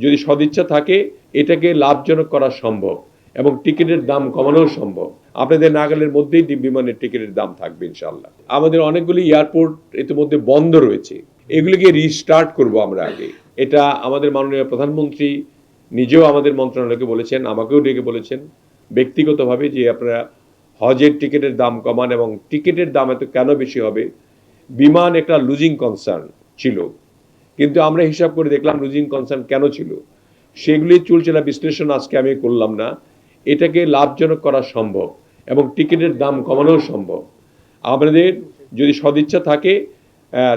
যদি সদিচ্ছা থাকে এটাকে লাভজনক করা সম্ভব এবং টিকিটের দাম কমানো সম্ভব। আপনাদের নাগালের মধ্যেই বিমানের টিকিটের দাম থাকবে ইনশাআল্লাহ। আমাদের অনেকগুলি এয়ারপোর্ট ইতিমধ্যে বন্ধ রয়েছে, এগুলিকে রিস্টার্ট করব আমরা আগে। এটা আমাদের মাননীয় প্রধানমন্ত্রী নিজেও আমাদের মন্ত্রণালয়কে বলেছেন, আমাকেও ডেকে বলেছেন ব্যক্তিগতভাবে যে আপনারা হজের টিকিটের দাম কমান। এবং টিকিটের দাম এত কেন বেশি হবে? বিমান একটা লুজিং কনসার্ন ছিল, কিন্তু আমরা হিসাব করে দেখলাম লুজিং কনসার্ন কেন ছিল, সেগুলি চুলচেরা বিশ্লেষণ আজকে আমি করলাম না। এটাকে লাভজনক করা সম্ভব এবং টিকিটের দাম কমানো সম্ভব। আমাদের যদি সদিচ্ছা থাকে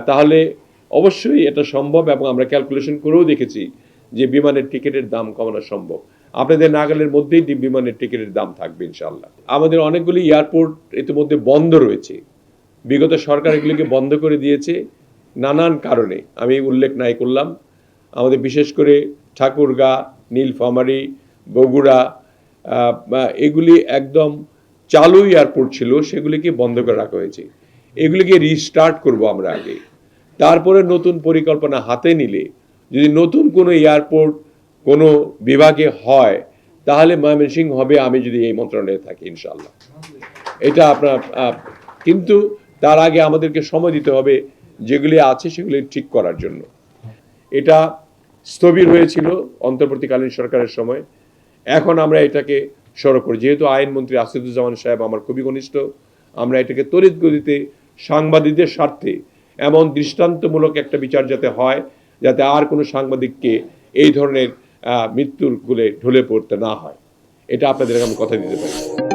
তাহলে অবশ্যই এটা সম্ভব এবং আমরা ক্যালকুলেশন করেও দেখেছি যে বিমানের টিকিটের দাম কমানো সম্ভব। আপনাদের নাগালের মধ্যেই বিমানের টিকিটের দাম থাকবে ইনশাআল্লাহ। আমাদের অনেকগুলি এয়ারপোর্ট ইতিমধ্যে বন্ধ রয়েছে, বিগত সরকার এগুলিকে বন্ধ করে দিয়েছে নানান কারণে, আমি উল্লেখ নাই করলাম। আমাদের বিশেষ করে ঠাকুরগাঁ, নীলফামারী, বগুড়া এগুলি একদম চালু এয়ারপোর্ট ছিল, সেগুলিকে বন্ধ করে রাখা হয়েছে। এগুলিকে রিস্টার্ট করব আমরা আগে, তারপরে নতুন পরিকল্পনা হাতে নিলে যদি নতুন কোনো এয়ারপোর্ট কোনো বিভাগে হয় তাহলে ময়মনসিংহ হবে, আমি যদি এই মন্ত্রণালয়ে থাকি ইনশাআল্লাহ। এটা আপনার কিন্তু তার আগে আমাদেরকে সময় দিতে হবে যেগুলি আছে সেগুলি ঠিক করার জন্য। এটা স্থবির হয়েছিল অন্তর্বর্তীকালীন সরকারের সময়, এখন আমরা এটাকে সড়ক করি। যেহেতু আইনমন্ত্রী আসাদুজ্জামান সাহেব আমার খুবই ঘনিষ্ঠ, আমরা এটাকে তড়িৎ গতিতে সাংবাদিকদের স্বার্থে এমন দৃষ্টান্তমূলক একটা বিচার যাতে হয়, যাতে আর কোনো সাংবাদিককে এই ধরনের মৃত্যুর কুলে ঢলে পড়তে না হয়, এটা আপনাদের আমি কথা দিতে পারি।